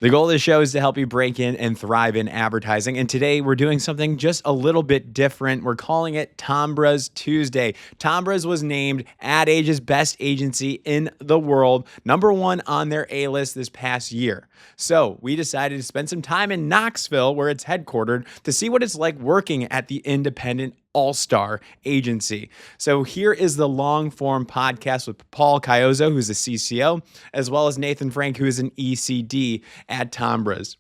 The goal of the show is to help you break in and thrive in advertising. And today we're doing something just a little bit different. We're calling it Tombras Tuesday. Tombras was named Ad Age's best agency in the world, #1 on their A-list this past year. So we decided to spend some time in Knoxville, where it's headquartered, to see what it's like working at the independent all-star agency. So here is the long-form podcast with Paul Caiozzo, who's a CCO, as well as Nathan Frank, who is an ECD at Tombras.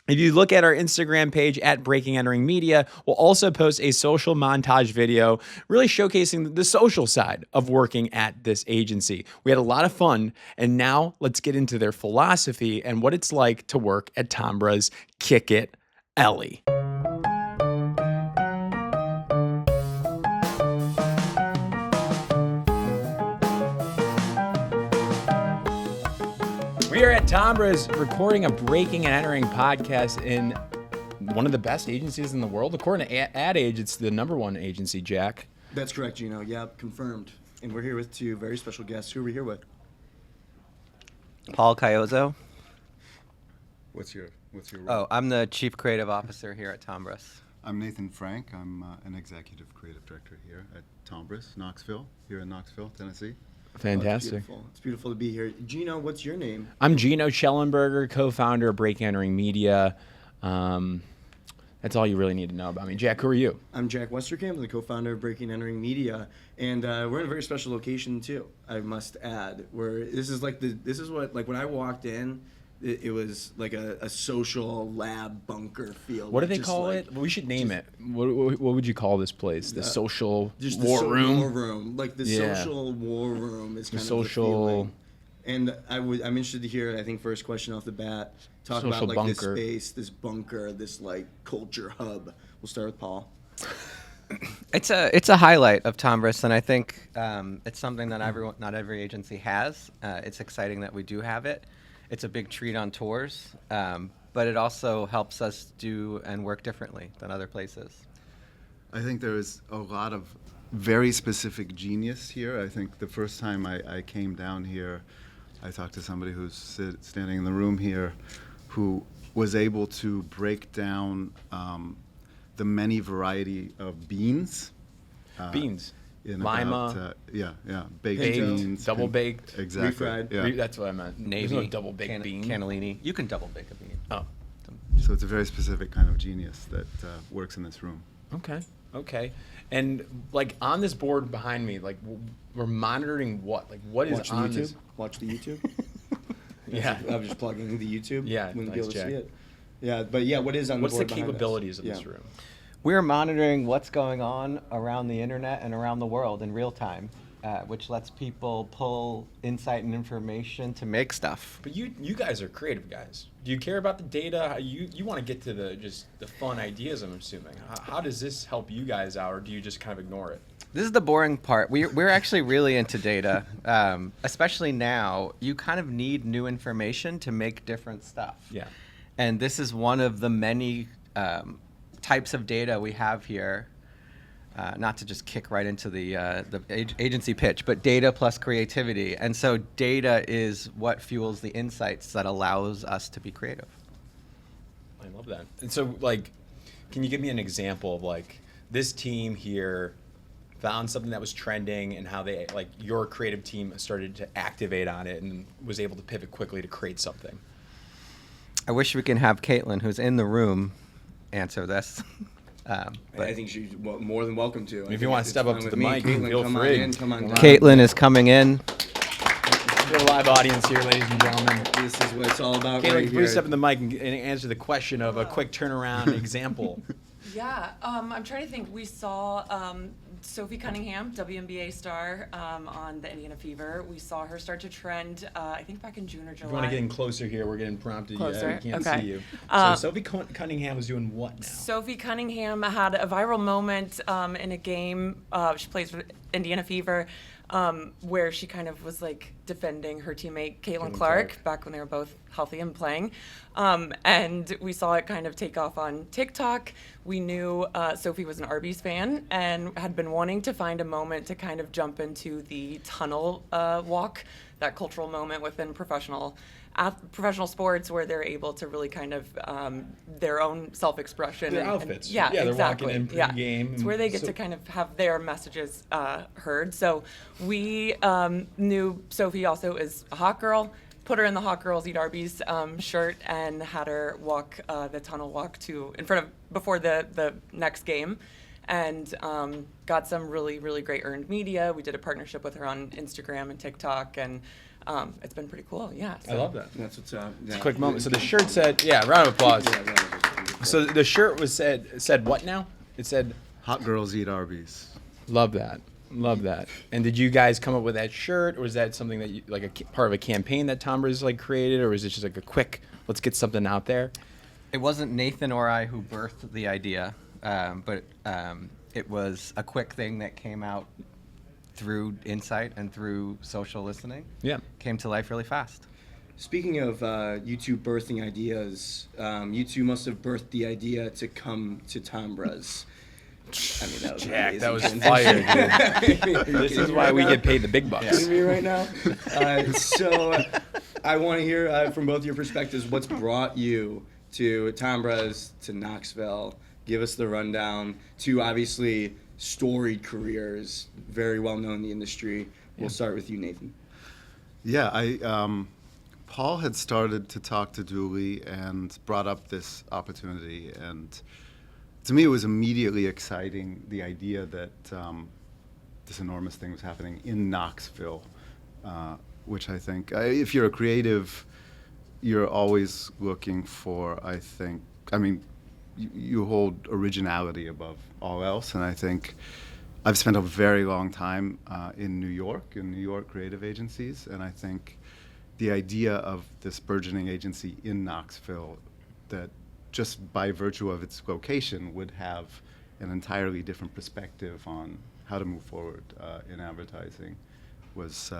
If you look at our Instagram page at Breaking Entering Media, we'll also post a social montage video really showcasing the social side of working at this agency. We had a lot of fun, and now let's get into their philosophy and what it's like to work at Tombras. Kick it, Ellie. We are at Tombras recording a Breaking and Entering podcast in one of the best agencies in the world. According to Ad Age, it's the #1 agency, Jack. That's correct, Geno. Yep, confirmed. And we're here with two very special guests. Who are we here with? Paul Caiozzo. What's your role? Oh, I'm the Chief Creative Officer here at Tombras. I'm Nathan Frank. I'm an Executive Creative Director here at Tombras, Knoxville, here in Knoxville, Tennessee. Fantastic. Oh, it's beautiful to be here. Geno, what's your name? I'm Geno Schellenberger, co-founder of Breaking and Entering Media. That's all you really need to know about me. Jack, who are you? I'm Jack Westerkamp, the co-founder of Breaking and Entering Media, and we're in a very special location too. I must add, where this is what when I walked in, it was like a social lab bunker feel. What do they call it? We should name it. What would you call this place? The social war room? War room. Like the social war room is kind of social the feeling. And I'm interested to hear, I think, first question off the bat, talk Social about like bunker. this space, this bunker, this like culture hub. We'll start with Paul. It's a highlight of Tombras, and I think it's something that not every agency has. It's exciting that we do have it. It's a big treat on tours, but it also helps us do and work differently than other places. I think there is a lot of very specific genius here. I think the first time I came down here, I talked to somebody who's standing in the room here who was able to break down the many variety of beans. Beans. Lima. Baked Pinto, beans. double baked. Exactly. Refried. Yeah. That's what I meant. Navy, There's no double baked bean. cannellini. You can double bake a bean. Oh, So it's a very specific kind of genius that works in this room. okay. And like on this board behind me, like we're monitoring what? Like what is Watch the on YouTube. this? Watch the YouTube. Yeah. I'm just plugging the YouTube. Yeah, Wouldn't nice, be able to Jack. see it. Yeah, but yeah, what is on What's the the board behind us? capabilities of Yeah. this room? We're monitoring what's going on around the internet and around the world in real time, which lets people pull insight and information to make stuff. But you guys are creative guys. Do you care about the data? You want to get to the fun ideas, I'm assuming. How does this help you guys out, or do you just kind of ignore it? This is the boring part. We're actually really into data, especially now. You kind of need new information to make different stuff. Yeah. And this is one of the many types of data we have here. Not to just kick right into the agency pitch, but data plus creativity. And so data is what fuels the insights that allows us to be creative. I love that. And so, like, can you give me an example of, like, this team here found something that was trending and how they, like, your creative team started to activate on it and was able to pivot quickly to create something? I wish we can have Caitlin, who's in the room, answer this. I think she's more than welcome to. If you want to step up to the mic, feel come free. On in, come on down. Caitlin is coming in. The live audience here, ladies and gentlemen. This is what it's all about Caitlin, right please here. step in the mic and answer the question of a quick turnaround example. Yeah, I'm trying to think. We saw Sophie Cunningham, WNBA star, on the Indiana Fever. We saw her start to trend, I think back in June or July. If you want to get in closer here, we're getting prompted. Closer? We can't Okay. see you. So Sophie Cunningham was doing what now? Sophie Cunningham had a viral moment in a game. She plays for Indiana Fever, where she kind of was like defending her teammate Caitlin Clark back when they were both healthy and playing. And we saw it kind of take off on TikTok. We knew Sophie was an Arby's fan and had been wanting to find a moment to kind of jump into the tunnel walk that cultural moment within professional sports where they're able to really kind of their own self-expression. Their outfits. Yeah, Yeah, they're exactly. walking in pregame. It's where they get So- to kind of have their messages heard. So we knew Sophie also is a hot girl, put her in the Hot Girls Eat Arby's shirt and had her walk the tunnel walk before the next game. And got some really, really great earned media. We did a partnership with her on Instagram and TikTok, and it's been pretty cool. Yeah. I love that. That's what's up. Yeah. Quick moment. So the shirt said, yeah, round of applause. Yeah, that was So the shirt was said what now? It said, Hot girls eat Arby's. love that. Love that. And did you guys come up with that shirt, or was that something that you, like part of a campaign that Tombras like created, or was it just like a quick, let's get something out there? It wasn't Nathan or I who birthed the idea, but it was a quick thing that came out through insight and through social listening. Yeah. Came to life really fast. Speaking of you two birthing ideas, you two must have birthed the idea to come to Tombras. I mean, that was Jack, amazing. that was fire, dude. This is why we get paid the big bucks. Kidding me right now? So I want to hear from both your perspectives what's brought you to Tombras, to Knoxville. Give us the rundown. Two obviously storied careers, very well known in the industry. We'll start with you, Nathan. Yeah, Paul had started to talk to Julie and brought up this opportunity, and to me it was immediately exciting, the idea that this enormous thing was happening in Knoxville, which I think, if you're a creative, you're always looking for, you hold originality above all else, and I think I've spent a very long time in New York creative agencies, and I think the idea of this burgeoning agency in Knoxville that just by virtue of its location would have an entirely different perspective on how to move forward in advertising was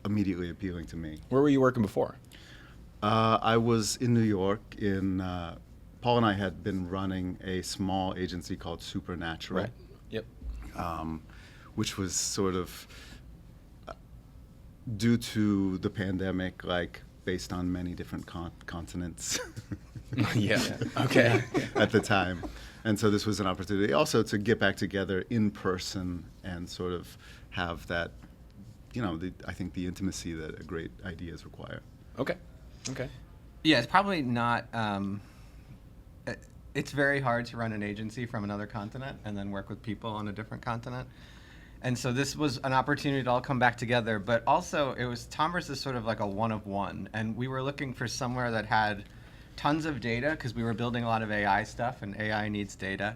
immediately appealing to me. Where were you working before? I was in New York Paul and I had been running a small agency called Supernatural. Right. Yep. Which was sort of due to the pandemic, like based on many different continents. Yeah. Okay. At the time. And so this was an opportunity also to get back together in person and sort of have that, I think the intimacy that great ideas require. Okay. Okay. Yeah, it's probably not. It's very hard to run an agency from another continent and then work with people on a different continent. And so this was an opportunity to all come back together. But also, Tombras is sort of like a one of one. And we were looking for somewhere that had tons of data, because we were building a lot of AI stuff, and AI needs data,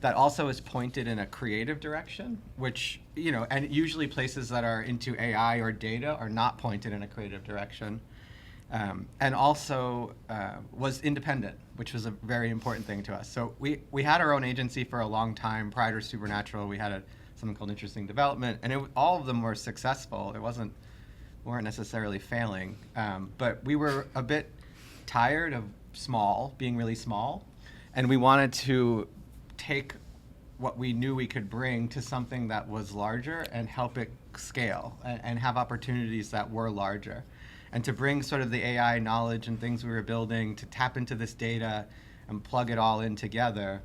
that also is pointed in a creative direction, which, and usually places that are into AI or data are not pointed in a creative direction. And also was independent, which was a very important thing to us. So we had our own agency for a long time. Prior to Supernatural, we had something called Interesting Development, and all of them were successful. Weren't necessarily failing, but we were a bit tired of being really small, and we wanted to take what we knew we could bring to something that was larger and help it scale and have opportunities that were larger. And to bring sort of the AI knowledge and things we were building to tap into this data and plug it all in together,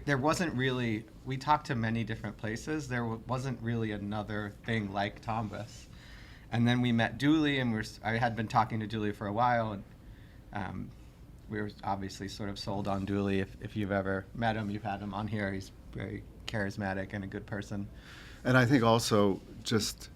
there wasn't really, we talked to many different places, there wasn't really another thing like Tombras. And then we met Dooley, and I had been talking to Dooley for a while, and we were obviously sort of sold on Dooley. If you've ever met him, you've had him on here, he's very charismatic and a good person. And I think also just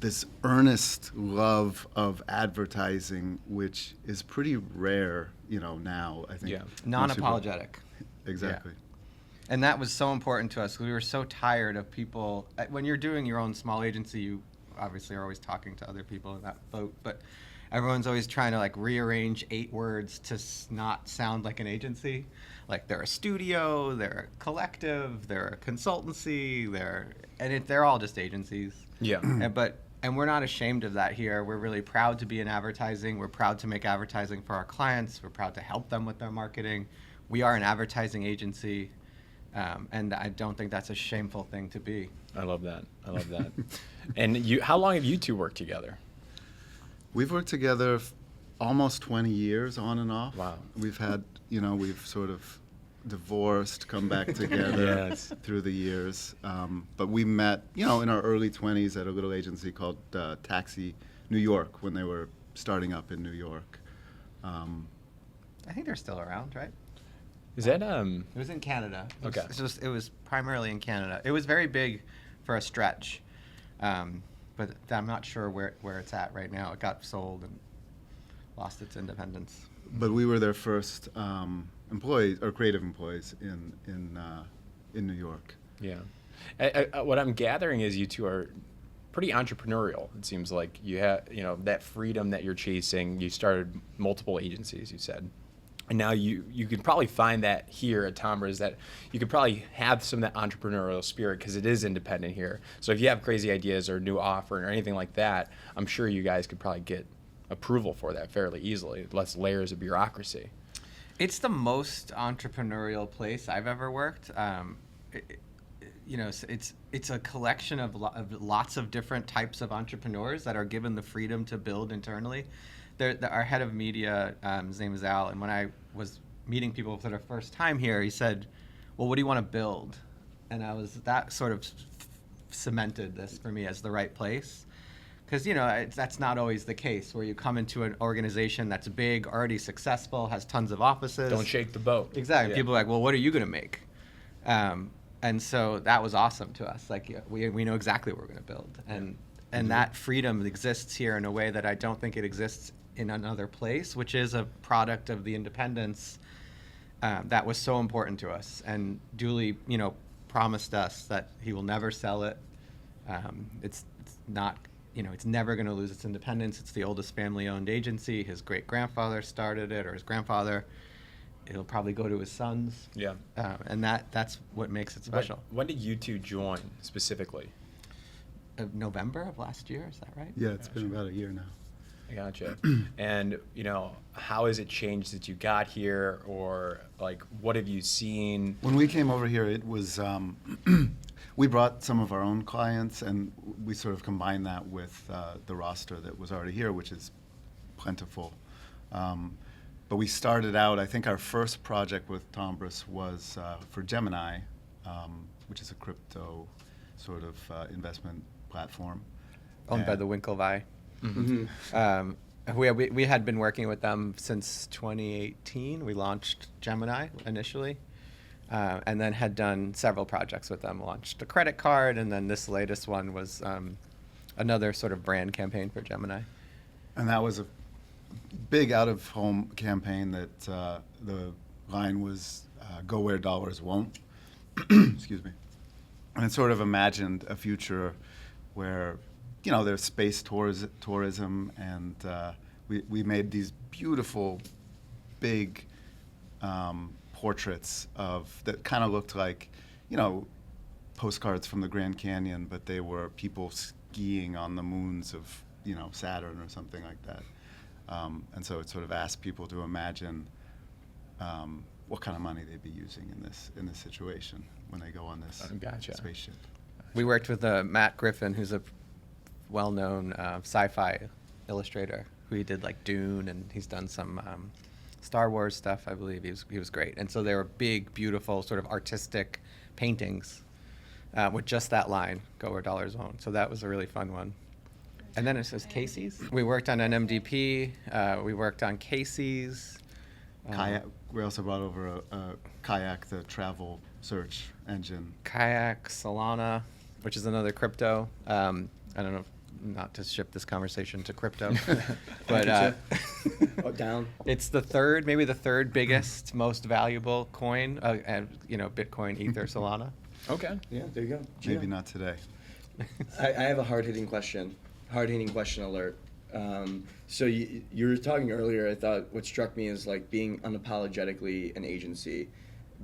this earnest love of advertising, which is pretty rare, now, I think. Yeah. Non-apologetic. Exactly. Yeah. And that was so important to us. We were so tired of people. When you're doing your own small agency, you obviously are always talking to other people in that boat, but everyone's always trying to rearrange 8 words to not sound like an agency. Like they're a studio, they're a collective, they're a consultancy, they're all just agencies. Yeah. And we're not ashamed of that here. We're really proud to be in advertising. We're proud to make advertising for our clients. We're proud to help them with their marketing. We are an advertising agency. And I don't think that's a shameful thing to be. I love that. I love that. And how long have you two worked together? We've worked together almost 20 years on and off. Wow. We've had, we've sort of divorced, come back together Yes. through the years. But we met, in our early 20s at a little agency called Taxi New York when they were starting up in New York. I think they're still around, right? Is that It was in Canada. Okay. It was primarily in Canada. It was very big for a stretch, but I'm not sure where it's at right now. It got sold and lost its independence. But we were their first employees or creative employees in New York. Yeah. What I'm gathering is you two are pretty entrepreneurial. It seems like you have, that freedom that you're chasing. You started multiple agencies, you said. And now you can probably find that here at Tombras, that you could probably have some of that entrepreneurial spirit because it is independent here. So if you have crazy ideas or a new offer or anything like that, I'm sure you guys could probably get approval for that fairly easily, less layers of bureaucracy. It's the most entrepreneurial place I've ever worked. It's a collection of lots of different types of entrepreneurs that are given the freedom to build internally. Our head of media, his name is Al, and when I was meeting people for the first time here, he said, "Well, what do you want to build?" And that sort of cemented this for me as the right place. Because, that's not always the case, where you come into an organization that's big, already successful, has tons of offices. Don't shake the boat. Exactly. Yeah. People are like, well, what are you going to make? And so that was awesome to us. Like, we know exactly what we're going to build. And that freedom exists here in a way that I don't think it exists in another place, which is a product of the independence that was so important to us. And Dooley, promised us that he will never sell it. It's not... it's never going to lose its independence. It's the oldest family-owned agency. His great-grandfather started it, or his grandfather. It'll probably go to his sons. Yeah. And that's what makes it special. When did you two join specifically? November of last year, is that right? Yeah, it's been about a year now. I gotcha. And, how has it changed since you got here, or like, what have you seen? When we came over here, it was, we brought some of our own clients, and we sort of combined that with the roster that was already here, which is plentiful. But we started out, I think our first project with Tombras was for Gemini, which is a crypto sort of investment platform. Owned by And- the Winklevi. Mm-hmm. We had been working with them since 2018. We launched Gemini initially, and then had done several projects with them. Launched a credit card, and then this latest one was another sort of brand campaign for Gemini. And that was a big out-of-home campaign that the line was "Go where dollars won't." Excuse me. And it sort of imagined a future where, there's space tourism, and we made these beautiful, big portraits that kind of looked like, postcards from the Grand Canyon, but they were people skiing on the moons of, Saturn or something like that. And so it sort of asked people to imagine what kind of money they'd be using in this situation when they go on this Gotcha. spaceship. We worked with Matt Griffin, who's a well-known sci-fi illustrator who did like Dune, and he's done some Star Wars stuff, I believe. He was great. And so they were big, beautiful, sort of artistic paintings with just that line, "Go where dollars won't." So that was a really fun one. And then it says Casey's. We worked on NMDP. We worked on Casey's. Kayak. We also brought over a Kayak, the travel search engine. Kayak, Solana, which is another crypto. I don't know, not to shift this conversation to crypto, but Down. it's maybe the third biggest, most valuable coin, Bitcoin, Ether, Solana. Okay. Yeah, there you go. Maybe Geno. not today. I have a hard-hitting question alert. So you were talking earlier, I thought what struck me is like being unapologetically an agency,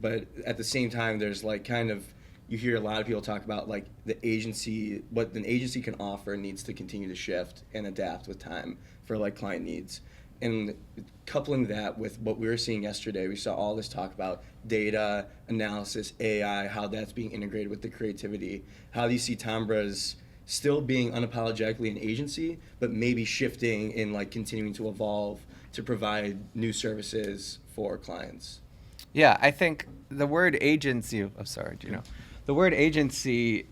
but at the same time there's like kind of, you hear a lot of people talk about like what an agency can offer needs to continue to shift and adapt with time for like client needs. And coupling that with what we were seeing yesterday, we saw all this talk about data analysis, AI, how that's being integrated with the creativity. How do you see Tombras still being unapologetically an agency, but maybe shifting and like continuing to evolve to provide new services for clients? Yeah, I think the word agency, I'm sorry, do you know? The word agency,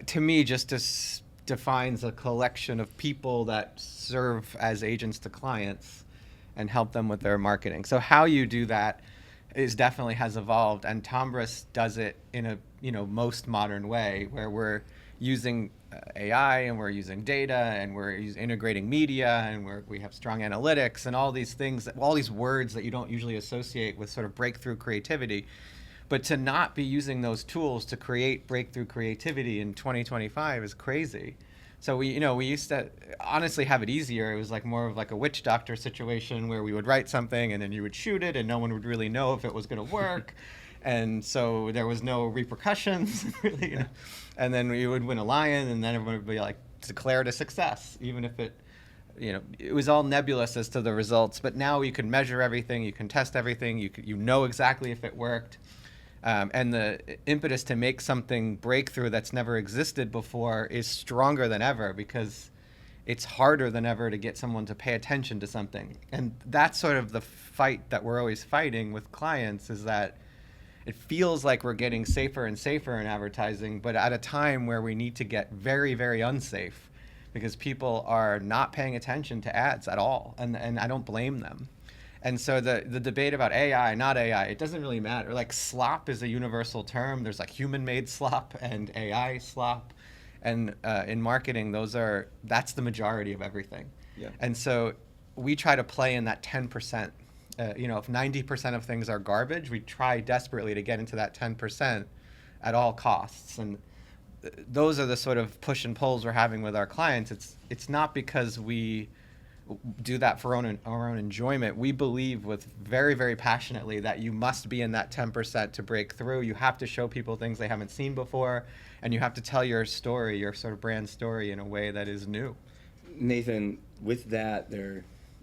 to me, just defines a collection of people that serve as agents to clients and help them with their marketing. So how you do that is definitely has evolved, and Tombras does it in a most modern way, where we're using AI and we're using data and we're integrating media and we have strong analytics and all these things, all these words that you don't usually associate with sort of breakthrough creativity. But to not be using those tools to create breakthrough creativity in 2025 is crazy. So we used to honestly have it easier. It was like more of like a witch doctor situation where we would write something and then you would shoot it and no one would really know if it was going to work. And so there was no repercussions, really, And then we would win a lion, and then everyone would be like declared a success, even if it was all nebulous as to the results. But now you can measure everything, you can test everything, you know exactly if it worked. And the impetus to make something breakthrough that's never existed before is stronger than ever, because it's harder than ever to get someone to pay attention to something. And that's sort of the fight that we're always fighting with clients, is that it feels like we're getting safer and safer in advertising, but at a time where we need to get very, very unsafe, because people are not paying attention to ads at all, and I don't blame them. And so the debate about AI, not AI, it doesn't really matter. Like, slop is a universal term. There's like human-made slop and AI slop, and in marketing, that's the majority of everything. Yeah. And so we try to play in that 10%. If 90% of things are garbage, we try desperately to get into that 10% at all costs. And those are the sort of push and pulls we're having with our clients. It's not because we do that for our own enjoyment. We believe very, very passionately that you must be in that 10% to break through. You have to show people things they haven't seen before, and you have to tell your story, your sort of brand story, in a way that is new. Nathan, with that,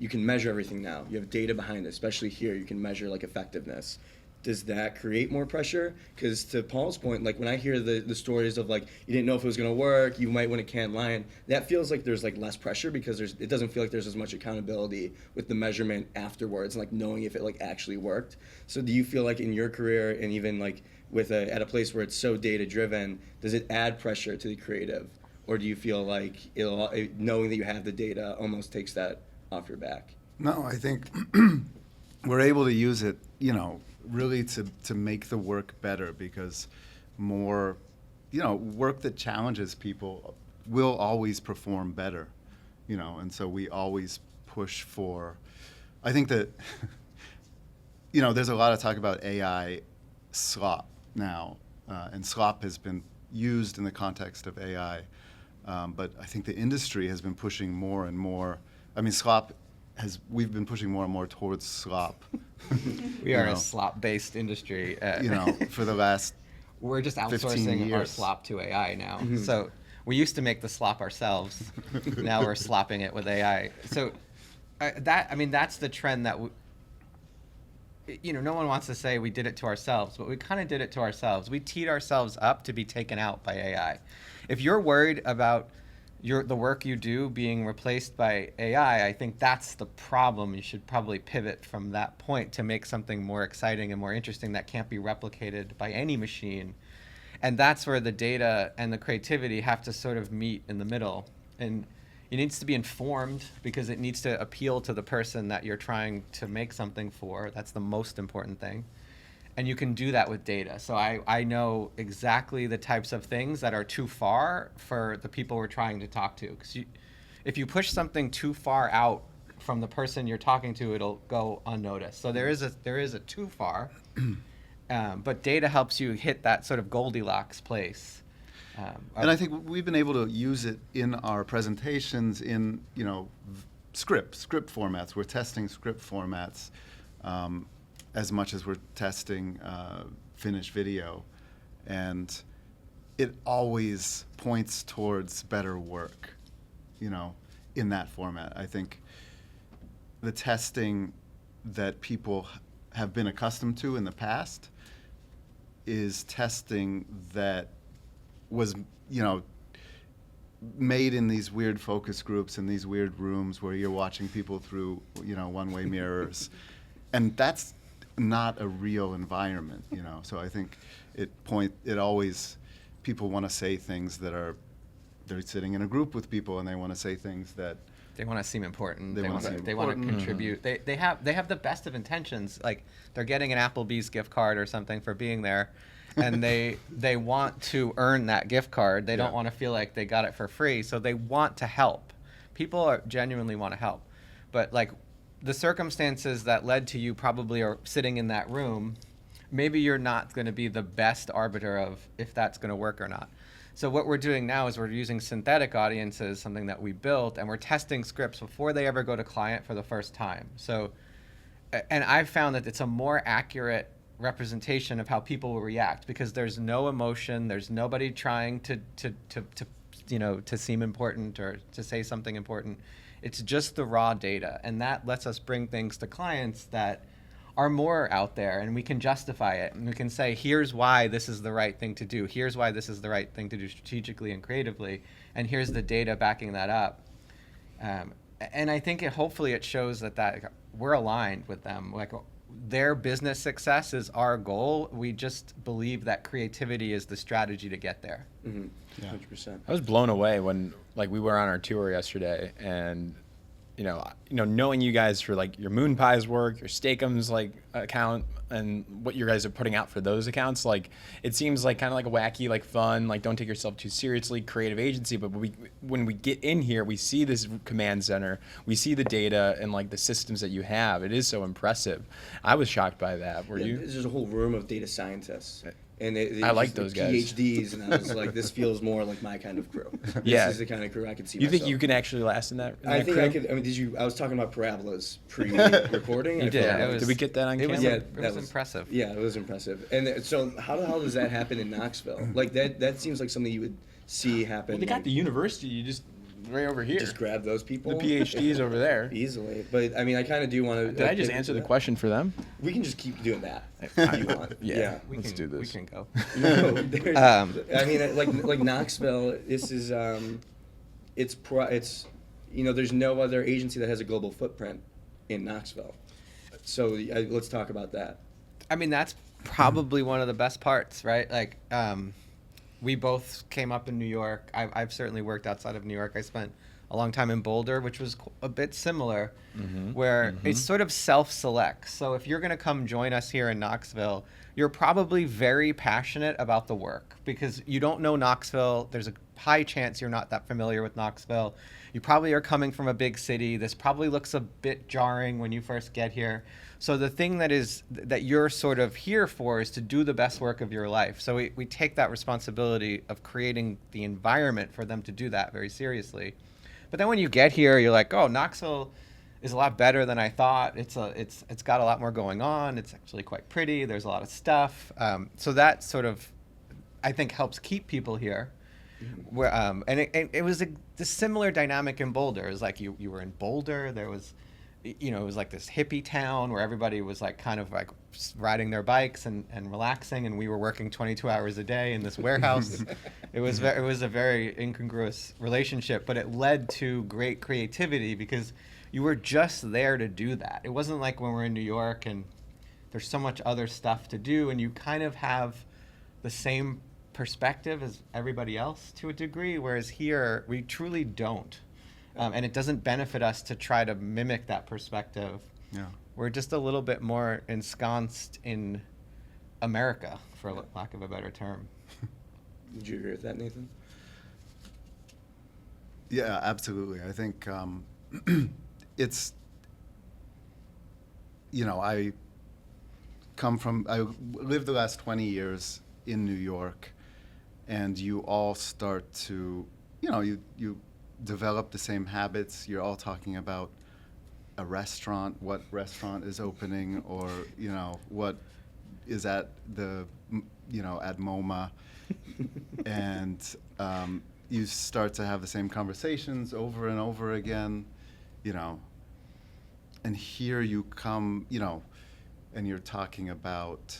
you can measure everything now. You have data behind it, especially here. You can measure like effectiveness. Does that create more pressure? Because to Paul's point, like when I hear the stories of like you didn't know if it was going to work, you might win a Cannes Lion, that feels like there's like less pressure, because it doesn't feel like there's as much accountability with the measurement afterwards and like knowing if it like actually worked. So do you feel like in your career, and even like at a place where it's so data driven, does it add pressure to the creative, or do you feel like knowing that you have the data almost takes that off your back? No, I think we're able to use it, really to make the work better, because more, work that challenges people will always perform better, and so we always push for, I think that, there's a lot of talk about AI slop now, and slop has been used in the context of AI, but I think the industry has been pushing more and more. I mean, we've been pushing more and more towards slop. We are a slop-based industry. For the last We're just 15 outsourcing our years. slop to AI now. So we used to make the slop ourselves. Now we're slopping it with AI. So that's the trend that no one wants to say we did it to ourselves, but we kind of did it to ourselves. We teed ourselves up to be taken out by AI. If you're worried about the work you do being replaced by AI, I think that's the problem. You should probably pivot from that point to make something more exciting and more interesting that can't be replicated by any machine. And that's where the data and the creativity have to sort of meet in the middle. And it needs to be informed, because it needs to appeal to the person that you're trying to make something for. That's the most important thing. And you can do that with data. So I know exactly the types of things that are too far for the people we're trying to talk to. Because if you push something too far out from the person you're talking to, it'll go unnoticed. So there is a too far, but data helps you hit that sort of Goldilocks place. And I think we've been able to use it in our presentations in, script formats. We're testing script formats as much as we're testing finished video. And it always points towards better work, in that format. I think the testing that people have been accustomed to in the past is testing that was, made in these weird focus groups in these weird rooms where you're watching people through, one-way mirrors. And that's not a real environment, So I think it always, people want to say things they're sitting in a group with people and they want to say things that They want to seem important. They They wanna want to. seem They want to important. contribute. They have the best of intentions. Like they're getting an Applebee's gift card or something for being there, and they want to earn that gift card. They don't want to feel like they got it for free. So they want to help. People genuinely want to help, but like the circumstances that led to you probably are sitting in that room. Maybe you're not going to be the best arbiter of if that's going to work or not. So what we're doing now is we're using synthetic audiences, something that we built, and we're testing scripts before they ever go to client for the first time. So, and I've found that it's a more accurate representation of how people will react because there's no emotion, there's nobody trying to seem important or to say something important. It's just the raw data, and that lets us bring things to clients that are more out there, and we can justify it, and we can say, here's why this is the right thing to do, here's why this is the right thing to do strategically and creatively, and here's the data backing that up. And I think hopefully it shows that we're aligned with them. Like their business success is our goal. We just believe that creativity is the strategy to get there. Mm-hmm. Yeah. 100%. I was blown away when we were on our tour yesterday, and knowing you guys for like your Moon Pies work, your Steakums account, and what you guys are putting out for those accounts, it seems like kind of like a wacky, fun, don't take yourself too seriously, creative agency. But when we get in here, we see this command center, we see the data and the systems that you have. It is so impressive. I was shocked by that. Were you? There's a whole room of data scientists. And I like those guys. PhDs, and I was like, this feels more like my kind of crew. Yeah. This is the kind of crew I could see You think myself. you can actually last in that? I think crew? I could. I mean, I was talking about parabolas pre-recording. You I did. felt It like- Did we get that on It camera? was, Yeah, it that was was- impressive. Yeah, it was impressive. And so, how the hell does that happen in Knoxville? That seems like something you would see happen. Well, they got the university. You just right over here. Just grab those people. The PhDs over there. Easily, but I mean, I kind of do want to. Did I just answer the question for them? We can just keep doing that if you want. Yeah. We Let's can, do this. We can go. No, there's, I mean, like Knoxville. This is it's there's no other agency that has a global footprint in Knoxville. So let's talk about that. I mean, that's probably one of the best parts, right? Like, we both came up in New York. I've certainly worked outside of New York. I spent a long time in Boulder, which was a bit similar, where it's sort of self-select. So if you're going to come join us here in Knoxville, you're probably very passionate about the work because you don't know Knoxville. There's a high chance you're not that familiar with Knoxville. You probably are coming from a big city. This probably looks a bit jarring when you first get here. So the thing that you're sort of here for is to do the best work of your life. So we take that responsibility of creating the environment for them to do that very seriously. But then when you get here, you're like, oh, Knoxville is a lot better than I thought. It's got a lot more going on. It's actually quite pretty. There's a lot of stuff. So that sort of, I think, helps keep people here. Where and it was the similar dynamic in Boulder. It was like you were in Boulder. There was, it was like this hippie town where everybody was kind of riding their bikes and relaxing, and we were working 22 hours a day in this warehouse. It was a very incongruous relationship, but it led to great creativity because you were just there to do that. It wasn't like when we're in New York and there's so much other stuff to do, and you kind of have the same perspective as everybody else to a degree, whereas here we truly don't. And it doesn't benefit us to try to mimic that perspective. Yeah. We're just a little bit more ensconced in America, for lack of a better term. Would you agree with that, Nathan? Yeah, absolutely. I think it's, I lived the last 20 years in New York, and you all start to, you develop the same habits. You're all talking about a restaurant, what restaurant is opening, or, what is at the, at MoMA. And you start to have the same conversations over and over again, and here you come, and you're talking about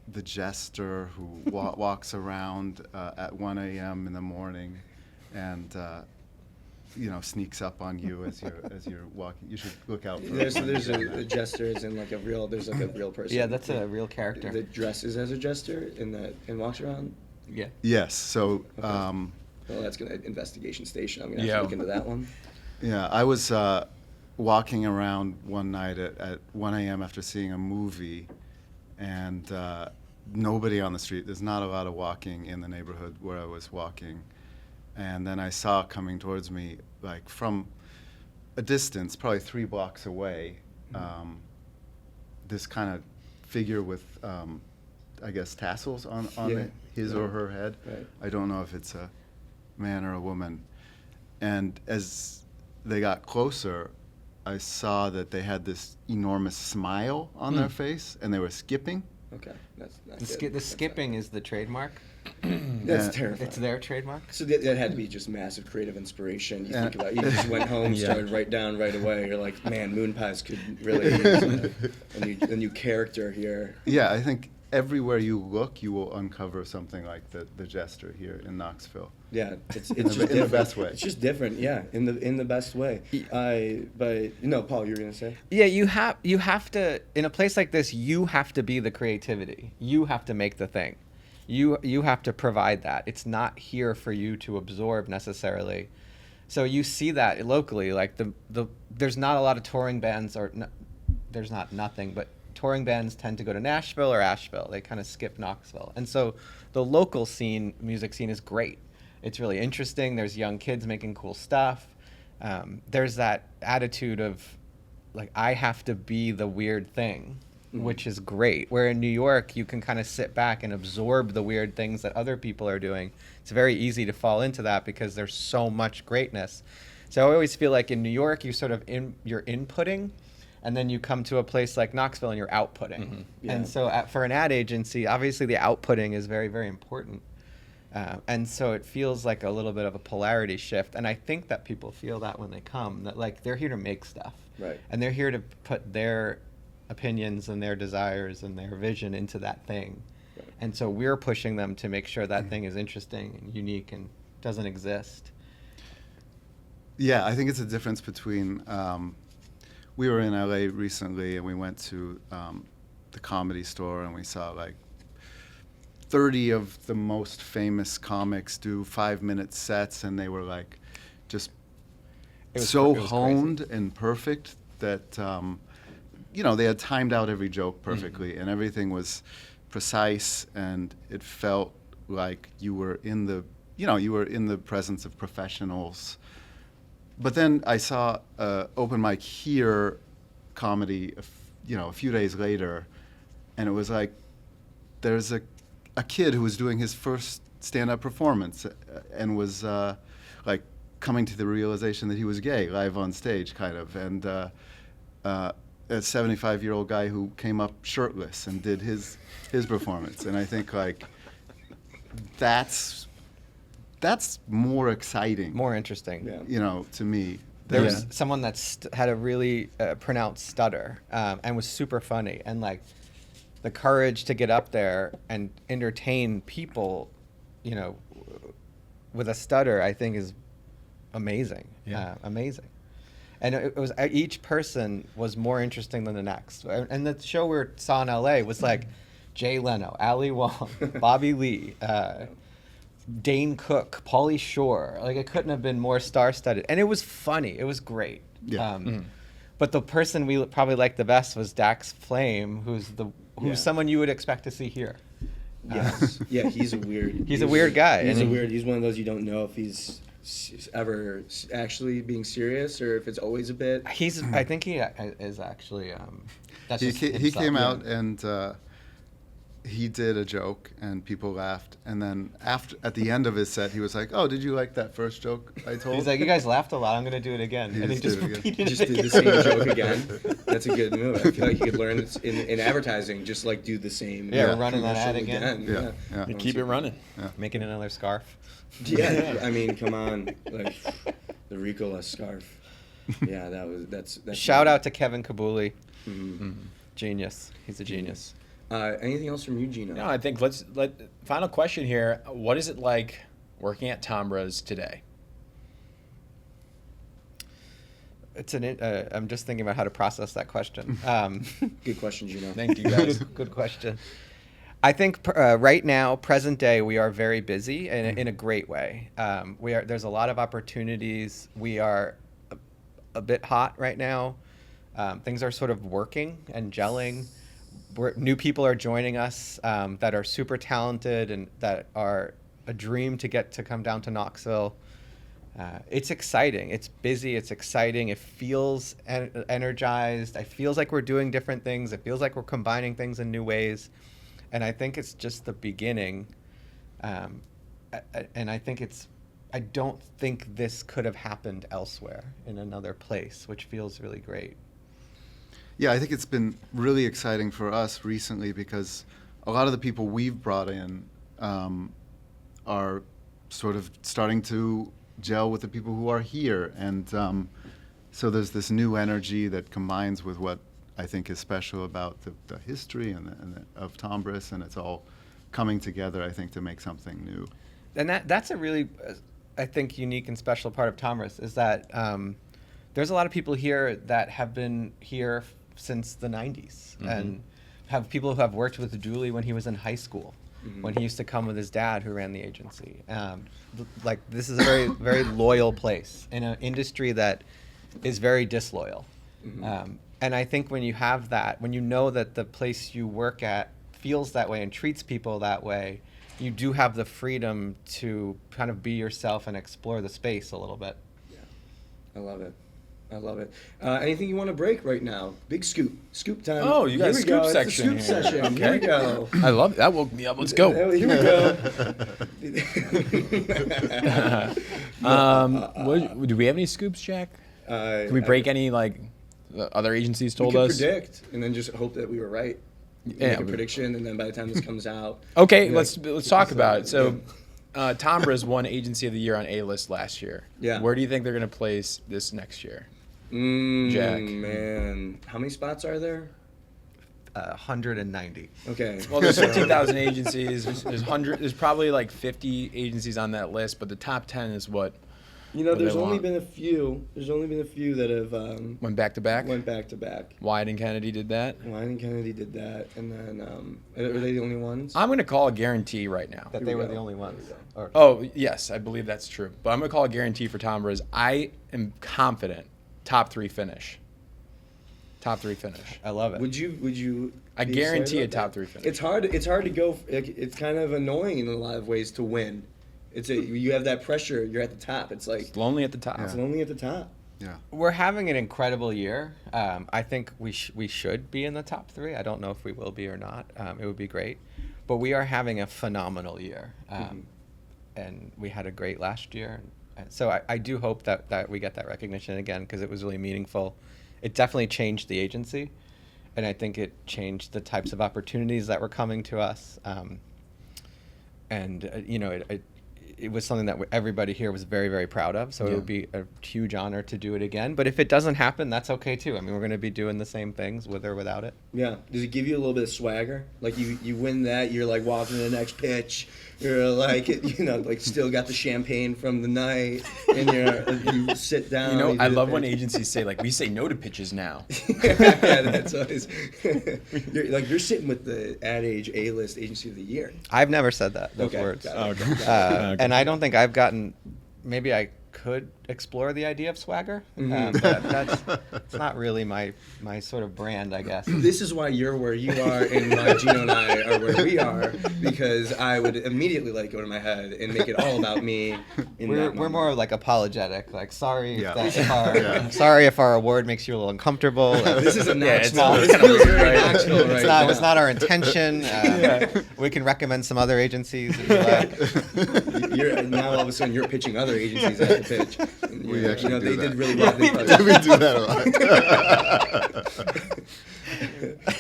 the jester who walks around at 1 a.m. in the morning and sneaks up on you as you're walking. You should look out for There's a jester is in like a real person. Yeah, that's a real character. That dresses as a jester and walks around. Yeah. Yes. So Well, that's gonna investigation station. I'm gonna have to look into that one. yeah, I was walking around one night at 1 a.m. after seeing a movie, and nobody on the street. There's not a lot of walking in the neighborhood where I was walking. And then I saw coming towards me, like from a distance, probably 3 blocks away, this kind of figure with, I guess, tassels on his or her head. Right. I don't know if it's a man or a woman. And as they got closer, I saw that they had this enormous smile on their face, and they were skipping. Okay, that's not The, good. the skipping is the trademark. That's Yeah. terrifying. It's their trademark. So that had to be just massive creative inspiration. You think about it, you just went home, started right down right away. You're like, man, Moon Pies could really use a new character here. Yeah, I think everywhere you look, you will uncover something like the jester here in Knoxville. Yeah, it's In just the different. best way. It's just different, yeah, in the best way. But Paul, you were gonna say? Yeah, you have to, in a place like this, you have to be the creativity. You have to make the thing. You have to provide that. It's not here for you to absorb necessarily. So you see that locally, like there's not a lot of touring bands, there's not nothing, but touring bands tend to go to Nashville or Asheville. They kind of skip Knoxville. And so the local music scene is great. It's really interesting. There's young kids making cool stuff. There's that attitude of, like, I have to be the weird thing, which is great. Where in New York, you can kind of sit back and absorb the weird things that other people are doing. It's very easy to fall into that because there's so much greatness. So I always feel like in New York, you're inputting, and then you come to a place like Knoxville and you're outputting. Yeah. And so for an ad agency, obviously the outputting is very, very important. And so it feels like a little bit of a polarity shift. And I think that people feel that when they come, that like they're here to make stuff. Right. And they're here to put their opinions and their desires and their vision into that thing. Right. And so we're pushing them to make sure that thing is interesting and unique and doesn't exist. Yeah, I think it's a difference between. We were in LA recently, and we went to the Comedy Store, and we saw like 30 of the most famous comics do 5-minute sets, and they were like just It was so crazy. honed and perfect that they had timed out every joke perfectly, and everything was precise, and it felt like you were in the presence of professionals. But then I saw open mic here comedy, a few days later, and it was like there's a kid who was doing his first stand-up performance and was like coming to the realization that he was gay live on stage, kind of, and a 75-year-old guy who came up shirtless and did his performance, and I think like that's more exciting, More interesting. Yeah. To me. There than- was someone that had a really pronounced stutter and was super funny, and like the courage to get up there and entertain people, with a stutter, I think is amazing. Yeah. Amazing. And it was each person was more interesting than the next. And the show we saw in LA was like Jay Leno, Ali Wong, Bobby Lee, Dane Cook, Pauly Shore. Like, it couldn't have been more star-studded. And it was funny. It was great. Yeah. But the person we probably liked the best was Dax Flame, who's someone you would expect to see here. Yes. Yeah, he's a weird. He's a weird guy. He's and He's one of those you don't know if he's ever actually being serious or if it's always a bit. I think he is actually. That's he just came himself. out and he did a joke and people laughed, and then at the end of his set he was like, "Oh, did you like that first joke I told?" He's like, "You guys laughed a lot. I'm gonna do it again." He And he just just did it again. repeated Just it did the again. same joke again. That's a good move. I feel like you could learn this in advertising. Just like do the same. Yeah, we're running that ad commercial again. Yeah. You keep it running. Making another scarf. Yeah, I mean, come on, like the Ricola scarf. Yeah, that's Shout out to Kevin Kabuli. Mhm. Genius. He's a genius. Anything else from you, Geno? No, I think final question here. What is it like working at Tombras today? I'm just thinking about how to process that question. Good question, Geno. Thank you guys. Good question. I think right now, present day, we are very busy in a great way. There's a lot of opportunities. We are a bit hot right now. Things are sort of working and gelling. New people are joining us that are super talented and that are a dream to get to come down to Knoxville. It's exciting. It's busy. It's exciting. It feels energized. It feels like we're doing different things. It feels like we're combining things in new ways. And I think it's just the beginning. And I don't think this could have happened elsewhere in another place, which feels really great. Yeah, I think it's been really exciting for us recently because a lot of the people we've brought in are sort of starting to gel with the people who are here. And so there's this new energy that combines with what I think is special about the history of Tombras, and it's all coming together, I think, to make something new. And that's a really, I think, unique and special part of Tombras is that there's a lot of people here that have been here since the 90s and have people who have worked with Julie when he was in high school, when he used to come with his dad who ran the agency. Like, this is a very, very loyal place in an industry that is very disloyal. And I think when you have that, when you know that the place you work at feels that way and treats people that way, you do have the freedom to kind of be yourself and explore the space a little bit. Yeah, I love it. I love it. Anything you want to break right now? Big scoop time. Oh, you got a scoop section It's a scoop here. session. Here we go. I love it. That woke me up. Let's go. Here we go. Do we have any scoops, Jack? Can we break any the other agencies told we could us? predict and then just hope that we were right. Yeah, Make a prediction, and then by the time this comes out, Okay, you're let's like, talk about it. So, Tombras won Agency of the Year on A-List last year. Yeah. Where do you think they're going to place this next year? Jack. Man, how many spots are there? 190. Okay. Well, there's 15,000 agencies. There's probably like 50 agencies on that list, but the top 10 is what There's they only want. been a few. There's only been a few that have went back to back. went back to back. Wyatt and Kennedy did that. Wine and Kennedy did that, and then are they the only ones? I'm going to call a guarantee right now. That Here they we were go. the only ones. Or, Oh, yes, I believe that's true. But I'm going to call a guarantee for Tombras. I am confident top 3 finish. Top 3 finish. I love it. Would you? I be guarantee excited a about top that? 3 finish. It's hard. It's hard to go. It's kind of annoying in a lot of ways to win. You have that pressure. You're at the top. It's like It's lonely at the top. it's only at the top. Yeah. We're having an incredible year. I think we should be in the top 3. I don't know if we will be or not. It would be great. But we are having a phenomenal year. And we had a great last year. And so I do hope that we get that recognition again because it was really meaningful. It definitely changed the agency. And I think it changed the types of opportunities that were coming to us. It was something that everybody here was very, very proud of. So it would be a huge honor to do it again. But if it doesn't happen, that's okay too. I mean, we're going to be doing the same things with or without it. Yeah. Does it give you a little bit of swagger? Like you win that, you're like walking to the next pitch. You're like still got the champagne from the night, and you sit down. you I do love the when pitch. agencies say we say no to pitches now. Yeah, that's always. you're sitting with the Ad Age A-List Agency of the Year. I've never said those Okay, words. got it. Okay. And I don't think I've gotten, maybe I could explore the idea of swagger. But it's not really my sort of brand, I guess. This is why you're where you are, and why Geno and I are where we are, because I would immediately let go to my head and make it all about me. We're more like apologetic. Like, sorry, Yeah. sorry if our award makes you a little uncomfortable. This is a it's natural. not- This feels very natural right It now. was not our intention. We can recommend some other agencies if you like. Now all of a sudden you're pitching other agencies at the pitch. And We you're- actually do they that. did really well. we do that a lot.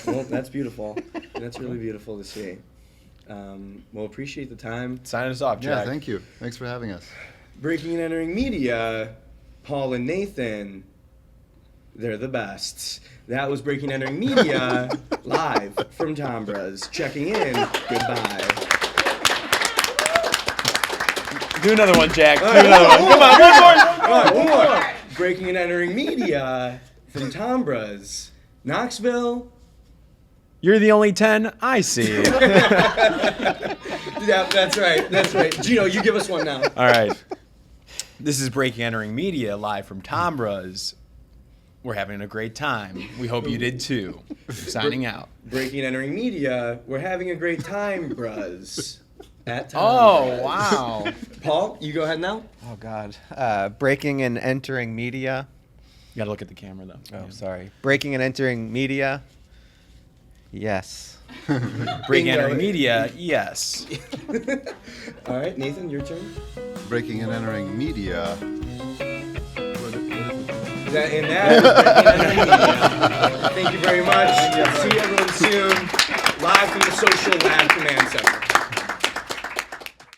Well, that's beautiful. That's really beautiful to see. Well, appreciate the time. Sign us off, Yeah, Jack. thank you. Thanks for having us. Breaking and entering media, Paul and Nathan, They're the best. That was Breaking and Entering Media, live from Tombras. Checking in. Goodbye. Do another one, Jack. Do All right, another one. Come on, one more. All right, one more. Breaking and Entering Media from Tombras, Knoxville. You're the only 10 I see. Yeah, that's right. That's right. Geno, you give us one now. All right. This is Breaking Entering Media, live from Tombras. We're having a great time. We hope you did too. Signing out. Breaking and Entering Media. We're having a great time, bruz. At Tombras. Oh, wow. Paul, you go ahead now. Oh God. Breaking and entering media. You gotta look at the camera though. Oh, sorry. Breaking and entering media. Yes. Breaking Entering Media, yes. All right, Nathan, your turn. Breaking and entering media. That is Breaking and Entering Media. Thank you very much. See everyone soon. Live from the Social Lab Command Center.